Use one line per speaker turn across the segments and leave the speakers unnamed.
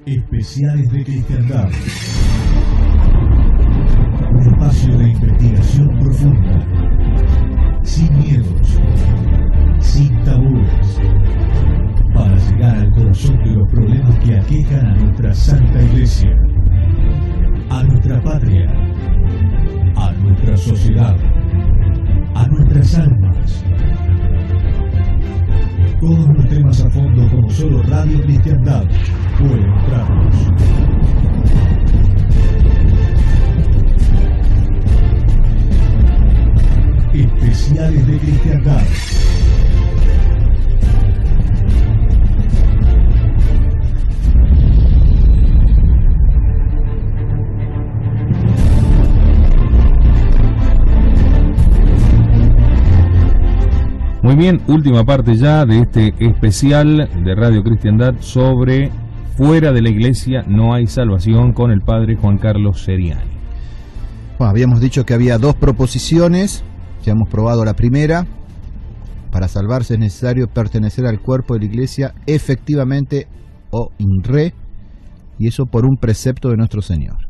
Especiales de Cristiandad. Un espacio de investigación profunda, sin miedos, sin tabúes, para llegar al corazón de los problemas que aquejan a nuestra Santa Iglesia, a nuestra patria, a nuestra sociedad, a nuestras almas. Todos los temas a fondo como solo Radio Cristiandad puede mostrarnos. Especiales de Cristiandad.
Muy bien, última parte ya de este especial de Radio Cristiandad sobre Fuera de la Iglesia no hay salvación, con el padre Juan Carlos Seriani.
Bueno, habíamos dicho que había dos proposiciones, ya hemos probado la primera. Para salvarse es necesario pertenecer al cuerpo de la Iglesia efectivamente o in re, y eso por un precepto de nuestro Señor.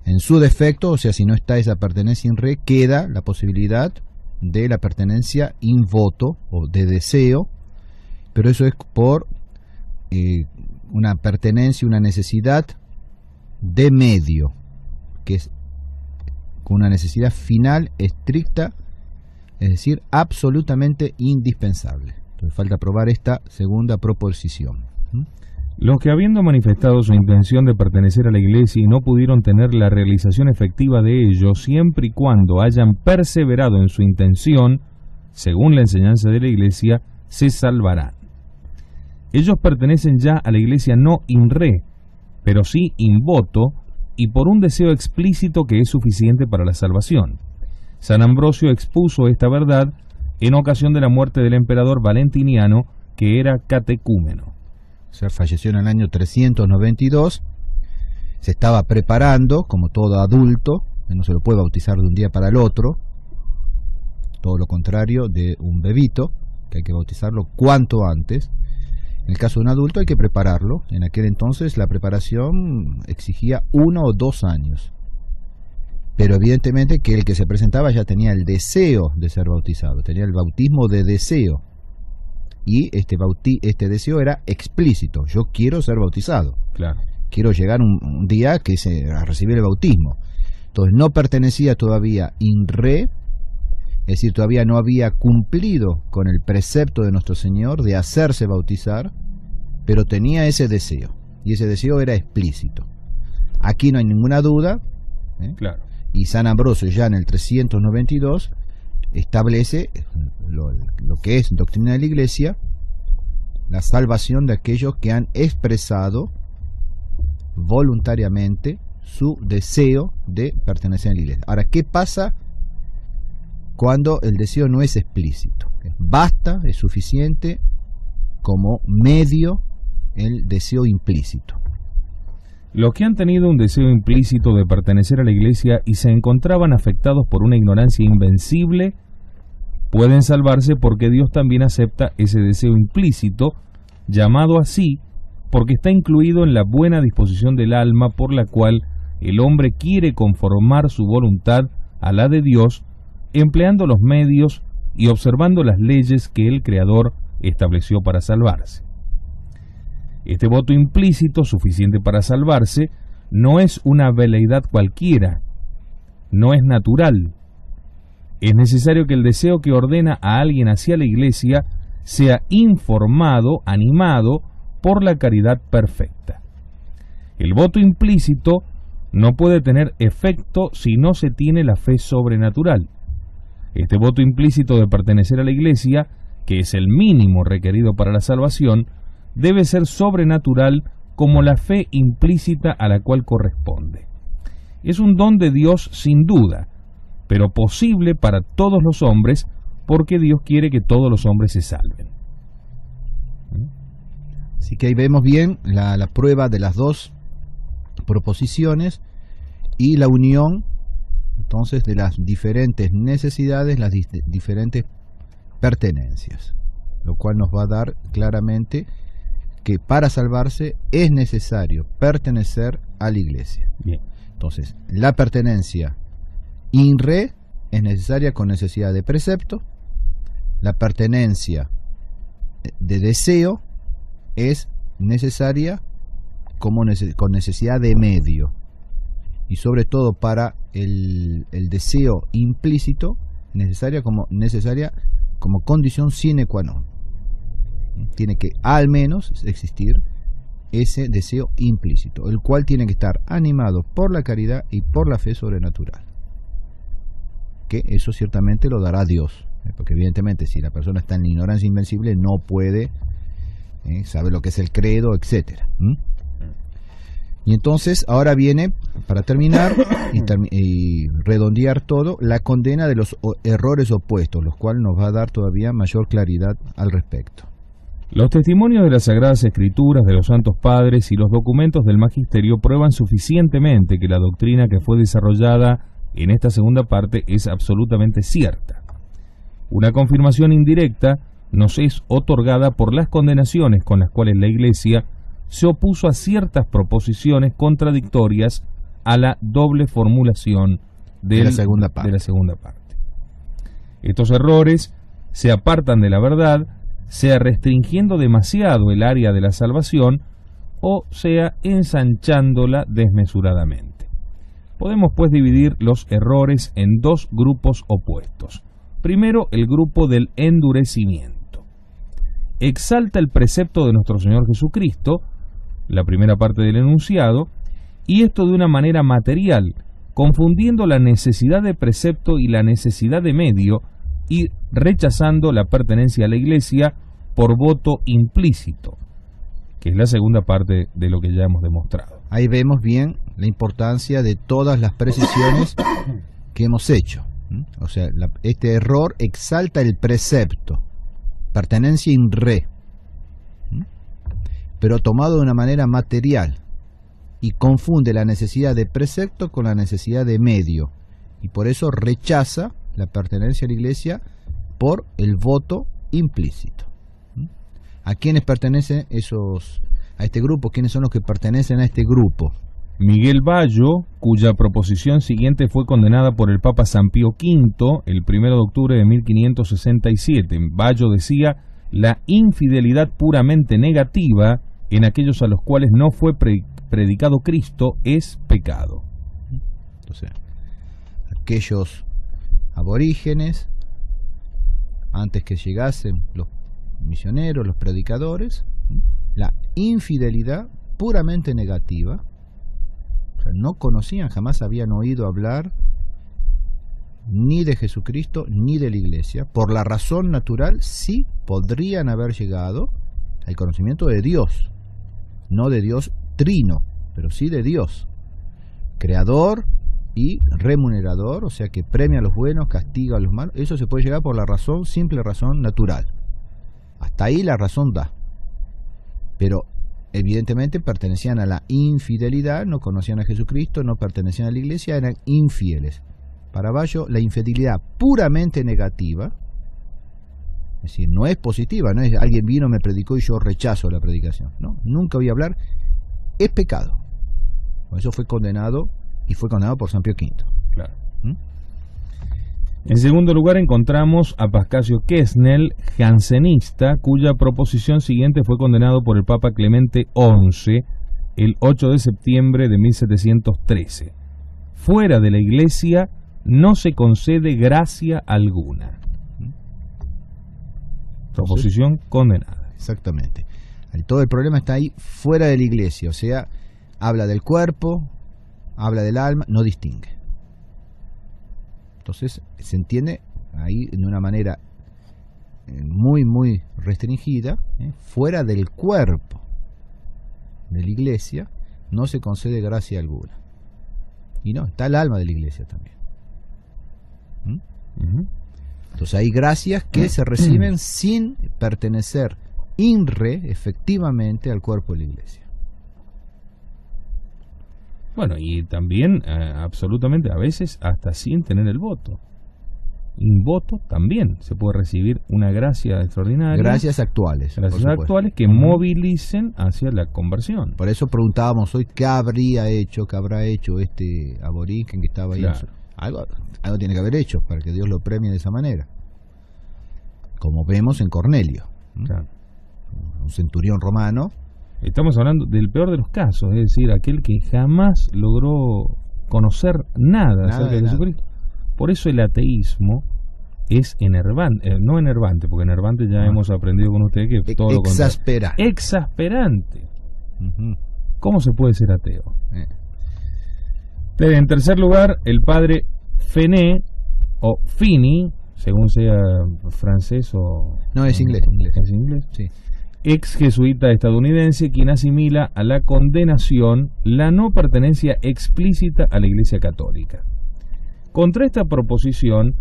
En su defecto, o sea, si no está esa pertenencia in re, queda la posibilidad de la pertenencia in voto o de deseo, pero eso es por una pertenencia, una necesidad de medio, que es con una necesidad final estricta, es decir, absolutamente indispensable. Entonces falta probar esta segunda proposición.
Los que, habiendo manifestado su intención de pertenecer a la Iglesia y no pudieron tener la realización efectiva de ello, siempre y cuando hayan perseverado en su intención, según la enseñanza de la Iglesia, se salvarán. Ellos pertenecen ya a la Iglesia no in re, pero sí in voto, y por un deseo explícito que es suficiente para la salvación. San Ambrosio expuso esta verdad en ocasión de la muerte del emperador Valentiniano, que era catecúmeno.
O sea, falleció en el año 392, se estaba preparando, como todo adulto, no se lo puede bautizar de un día para el otro, todo lo contrario de un bebito, que hay que bautizarlo cuanto antes. En el caso de un adulto hay que prepararlo. En aquel entonces la preparación exigía 1 o 2 años, pero evidentemente que el que se presentaba ya tenía el deseo de ser bautizado, tenía el bautismo de deseo. Y este deseo era explícito: yo quiero ser bautizado,
claro,
quiero llegar un día a recibir el bautismo. Entonces no pertenecía todavía in re, es decir, todavía no había cumplido con el precepto de nuestro Señor de hacerse bautizar, pero tenía ese deseo, y ese deseo era explícito. Aquí no hay ninguna duda,
claro.
Y San Ambrosio ya en el 392 establece lo que es doctrina de la Iglesia, la salvación de aquellos que han expresado voluntariamente su deseo de pertenecer a la Iglesia. Ahora, ¿qué pasa cuando el deseo no es explícito? Basta, es suficiente como medio el deseo implícito.
Los que han tenido un deseo implícito de pertenecer a la Iglesia y se encontraban afectados por una ignorancia invencible, pueden salvarse porque Dios también acepta ese deseo implícito, llamado así porque está incluido en la buena disposición del alma por la cual el hombre quiere conformar su voluntad a la de Dios, empleando los medios y observando las leyes que el Creador estableció para salvarse. Este voto implícito, suficiente para salvarse, no es una veleidad cualquiera, no es natural. Es necesario que el deseo que ordena a alguien hacia la Iglesia sea informado, animado por la caridad perfecta. El voto implícito no puede tener efecto si no se tiene la fe sobrenatural. Este voto implícito de pertenecer a la Iglesia, que es el mínimo requerido para la salvación, debe ser sobrenatural como la fe implícita a la cual corresponde. Es un don de Dios sin duda, pero posible para todos los hombres, porque Dios quiere que todos los hombres se salven.
Así que ahí vemos bien la prueba de las dos proposiciones y la unión entonces de las diferentes necesidades, las diferentes pertenencias, lo cual nos va a dar claramente que para salvarse es necesario pertenecer a la iglesia.
Bien.
Entonces, la pertenencia in re es necesaria con necesidad de precepto, la pertenencia de deseo es necesaria como con necesidad de medio, y sobre todo para el deseo implícito necesaria como condición sine qua non. Tiene que al menos existir ese deseo implícito, el cual tiene que estar animado por la caridad y por la fe sobrenatural, que eso ciertamente lo dará Dios, porque evidentemente si la persona está en la ignorancia invencible no puede saber lo que es el credo, etcétera. Y entonces ahora viene, para terminar y redondear todo, la condena de los errores opuestos, los cuales nos va a dar todavía mayor claridad al respecto.
Los testimonios de las Sagradas Escrituras, de los Santos Padres y los documentos del Magisterio prueban suficientemente que la doctrina que fue desarrollada en esta segunda parte es absolutamente cierta. Una confirmación indirecta nos es otorgada por las condenaciones con las cuales la Iglesia se opuso a ciertas proposiciones contradictorias a la doble formulación de la segunda parte. Estos errores se apartan de la verdad, sea restringiendo demasiado el área de la salvación o sea ensanchándola desmesuradamente. Podemos pues dividir los errores en dos grupos opuestos. Primero, el grupo del endurecimiento. Exalta el precepto de nuestro Señor Jesucristo, la primera parte del enunciado, y esto de una manera material, confundiendo la necesidad de precepto y la necesidad de medio, y rechazando la pertenencia a la Iglesia por voto implícito, que es la segunda parte de lo que ya hemos demostrado.
Ahí vemos bien la importancia de todas las precisiones que hemos hecho. O sea, este error exalta el precepto, pertenencia in re, pero tomado de una manera material, y confunde la necesidad de precepto con la necesidad de medio, y por eso rechaza la pertenencia a la Iglesia por el voto implícito. ¿A quiénes pertenecen a este grupo? ¿Quiénes son los que pertenecen a este grupo?
Miguel Bayo, cuya proposición siguiente fue condenada por el Papa San Pío V el 1 de octubre de 1567. Bayo decía: la infidelidad puramente negativa en aquellos a los cuales no fue predicado Cristo es pecado.
Entonces, aquellos aborígenes, antes que llegasen los misioneros, los predicadores, la infidelidad puramente negativa, o sea, no conocían, jamás habían oído hablar ni de Jesucristo ni de la Iglesia. Por la razón natural sí podrían haber llegado al conocimiento de Dios, no de Dios trino, pero sí de Dios, creador y remunerador, o sea que premia a los buenos, castiga a los malos. Eso se puede llegar por la razón, simple razón natural. Hasta ahí la razón da. Pero evidentemente pertenecían a la infidelidad, no conocían a Jesucristo, no pertenecían a la Iglesia, eran infieles. Para Bayo, la infidelidad puramente negativa, es decir, no es positiva, no es alguien vino, me predicó y yo rechazo la predicación, no, nunca voy a hablar, es pecado. Por eso fue condenado, y fue condenado por San Pío V.
Claro. En segundo lugar encontramos a Pascasio Quesnel, jansenista, cuya proposición siguiente fue condenado por el Papa Clemente XI el 8 de septiembre de 1713. Fuera de la Iglesia no se concede gracia alguna. Proposición condenada.
Exactamente. Todo el problema está ahí, fuera de la Iglesia, o sea, habla del cuerpo, habla del alma, no distingue. Entonces se entiende ahí de una manera muy muy restringida, fuera del cuerpo de la Iglesia no se concede gracia alguna. Y no, está el alma de la Iglesia también. Entonces hay gracias que se reciben sin pertenecer in re efectivamente al cuerpo de la Iglesia.
Bueno, y también absolutamente a veces hasta sin tener el voto. un voto también se puede recibir una gracia extraordinaria.
Gracias actuales.
Gracias actuales que movilicen hacia la conversión.
Por eso preguntábamos hoy qué habrá hecho este aborigen que estaba ahí.
Claro.
Algo tiene que haber hecho para que Dios lo premie de esa manera. Como vemos en Cornelio,
Claro.
un centurión romano.
Estamos hablando del peor de los casos, es decir, aquel que jamás logró conocer nada acerca de Jesucristo. Por eso el ateísmo es enervante, no enervante, porque enervante ya hemos aprendido con usted que todo lo contrario. Exasperante. ¿Cómo se puede ser ateo? En tercer lugar, el padre Fené o Fini, según sea francés o...
No, es inglés.
¿Es inglés?
Sí.
Ex jesuita estadounidense, quien asimila a la condenación la no pertenencia explícita a la Iglesia Católica. Contra esta proposición,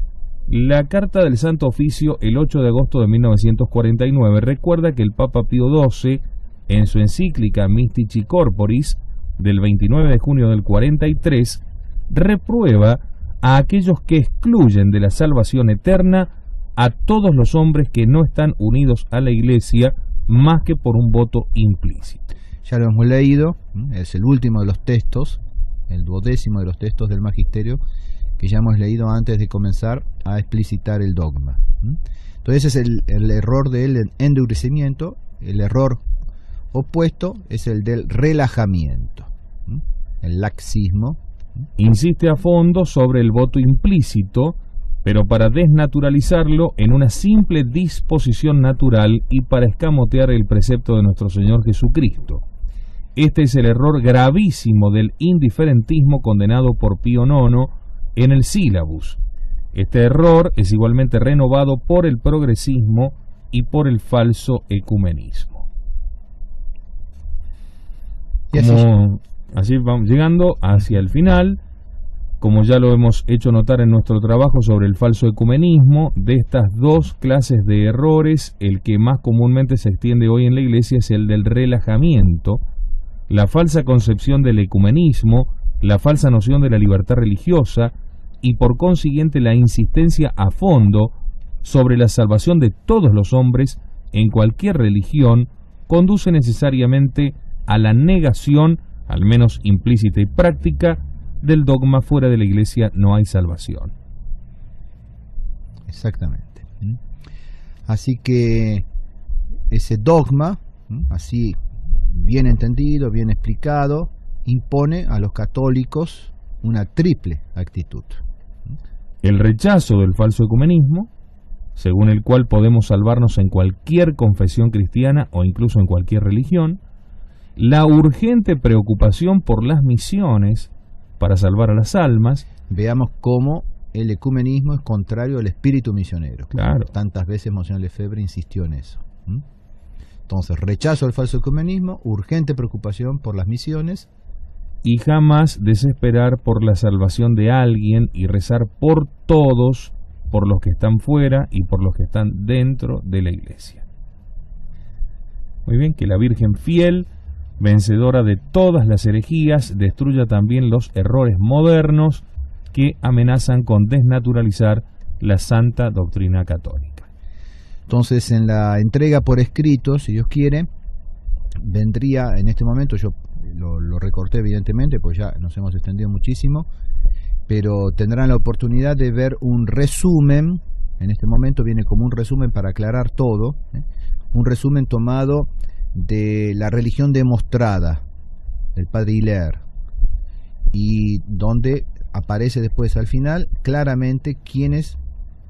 la Carta del Santo Oficio, el 8 de agosto de 1949, recuerda que el Papa Pío XII, en su encíclica Mystici Corporis, del 29 de junio del 43, reprueba a aquellos que excluyen de la salvación eterna a todos los hombres que no están unidos a la Iglesia más que por un voto implícito.
Ya lo hemos leído, es el último de los textos, el 12º de los textos del Magisterio, que ya hemos leído antes de comenzar a explicitar el dogma. Entonces ese es el error del endurecimiento. El error opuesto es el del relajamiento, el laxismo.
Insiste a fondo sobre el voto implícito, pero para desnaturalizarlo en una simple disposición natural y para escamotear el precepto de nuestro Señor Jesucristo. Este es el error gravísimo del indiferentismo condenado por Pío IX en el Sílabus. Este error es igualmente renovado por el progresismo y por el falso ecumenismo. Así vamos llegando hacia el final. Como ya lo hemos hecho notar en nuestro trabajo sobre el falso ecumenismo, de estas dos clases de errores, el que más comúnmente se extiende hoy en la Iglesia es el del relajamiento, la falsa concepción del ecumenismo, la falsa noción de la libertad religiosa y por consiguiente la insistencia a fondo sobre la salvación de todos los hombres en cualquier religión conduce necesariamente a la negación, al menos implícita y práctica, del dogma: fuera de la Iglesia no hay salvación.
Exactamente. Así que ese dogma, así bien entendido, bien explicado, impone a los católicos una triple actitud.
El rechazo del falso ecumenismo, según el cual podemos salvarnos en cualquier confesión cristiana o incluso en cualquier religión; la urgente preocupación por las misiones para salvar a las almas.
Veamos cómo el ecumenismo es contrario al espíritu misionero.
Claro.
Tantas veces Monseñor Lefebvre insistió en eso. Entonces, rechazo al falso ecumenismo, urgente preocupación por las misiones.
Y jamás desesperar por la salvación de alguien y rezar por todos, por los que están fuera y por los que están dentro de la Iglesia. Muy bien, que la Virgen fiel, vencedora de todas las herejías, destruya también los errores modernos que amenazan con desnaturalizar la santa doctrina católica.
Entonces, en la entrega por escrito, si Dios quiere, vendría en este momento, yo lo recorté evidentemente, pues ya nos hemos extendido muchísimo, pero tendrán la oportunidad de ver un resumen. En este momento viene como un resumen para aclarar todo, un resumen tomado de la religión demostrada del padre Hilaire, y donde aparece después al final claramente quiénes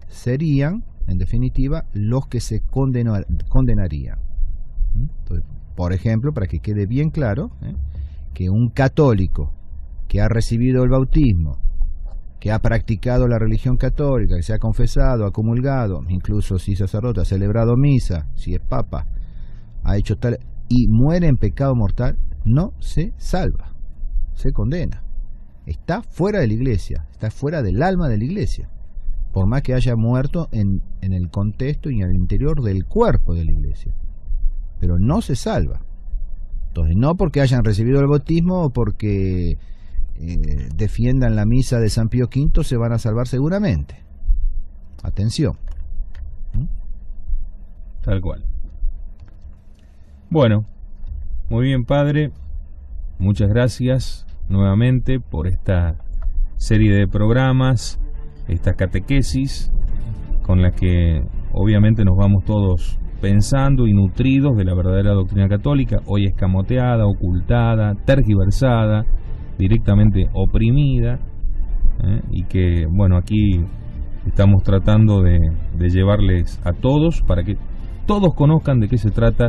serían, en definitiva, los que se condenarían. Entonces, por ejemplo, para que quede bien claro, que un católico que ha recibido el bautismo, que ha practicado la religión católica, que se ha confesado, ha comulgado, incluso si sacerdote ha celebrado misa, si es papa, ha hecho tal, y muere en pecado mortal, no se salva, se condena. Está fuera de la Iglesia, está fuera del alma de la Iglesia, por más que haya muerto en el contexto y en el interior del cuerpo de la Iglesia, pero no se salva. Entonces, no porque hayan recibido el bautismo o porque defiendan la misa de San Pío V se van a salvar seguramente. atención.
Tal cual. Bueno, muy bien, padre. Muchas gracias nuevamente por esta serie de programas, esta catequesis con la que obviamente nos vamos todos pensando y nutridos de la verdadera doctrina católica, hoy escamoteada, ocultada, tergiversada, directamente oprimida, y que, bueno, aquí estamos tratando de llevarles a todos para que todos conozcan de qué se trata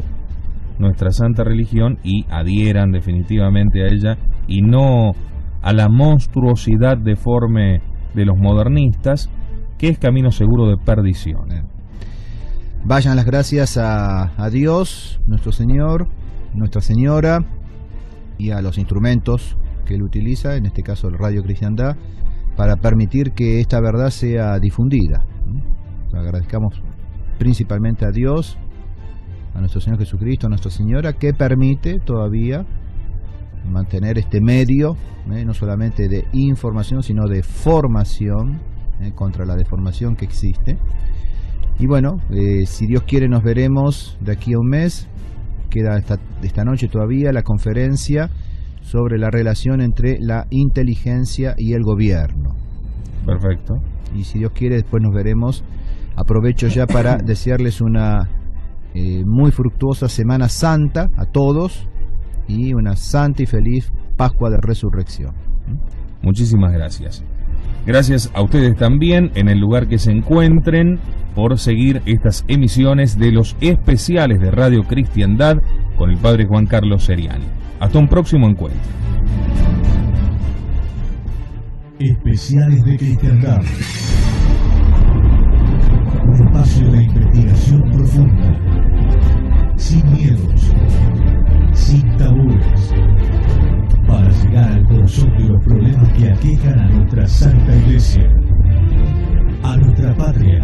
nuestra santa religión y adhieran definitivamente a ella y no a la monstruosidad deforme de los modernistas, que es camino seguro de perdición.
Vayan las gracias a Dios, nuestro Señor, Nuestra Señora, y a los instrumentos que Él utiliza, en este caso el Radio Cristiandad, para permitir que esta verdad sea difundida. Agradezcamos principalmente a Dios, a nuestro Señor Jesucristo, a Nuestra Señora, que permite todavía mantener este medio, no solamente de información, sino de formación, contra la deformación que existe. Y bueno, si Dios quiere nos veremos de aquí a un mes. Queda esta noche todavía la conferencia sobre la relación entre la inteligencia y el gobierno.
Perfecto.
Y si Dios quiere después nos veremos. Aprovecho ya para desearles una muy fructuosa Semana Santa a todos y una santa y feliz Pascua de Resurrección.
Muchísimas gracias. Gracias a ustedes también, en el lugar que se encuentren, por seguir estas emisiones de los especiales de Radio Cristiandad con el Padre Juan Carlos Seriani. Hasta un próximo encuentro.
Especiales de Cristiandad. Un espacio de investigación profunda, sin miedos, sin tabúes, para llegar al corazón de los problemas que aquejan a nuestra Santa Iglesia, a nuestra patria,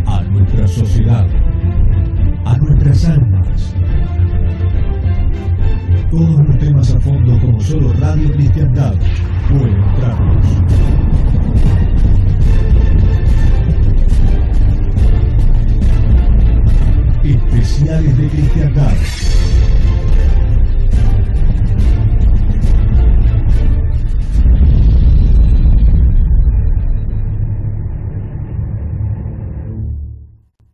a nuestra sociedad, a nuestras almas. Todos los temas a fondo como solo Radio Cristiandad puede mostrarnos. Especiales de Cristiandad.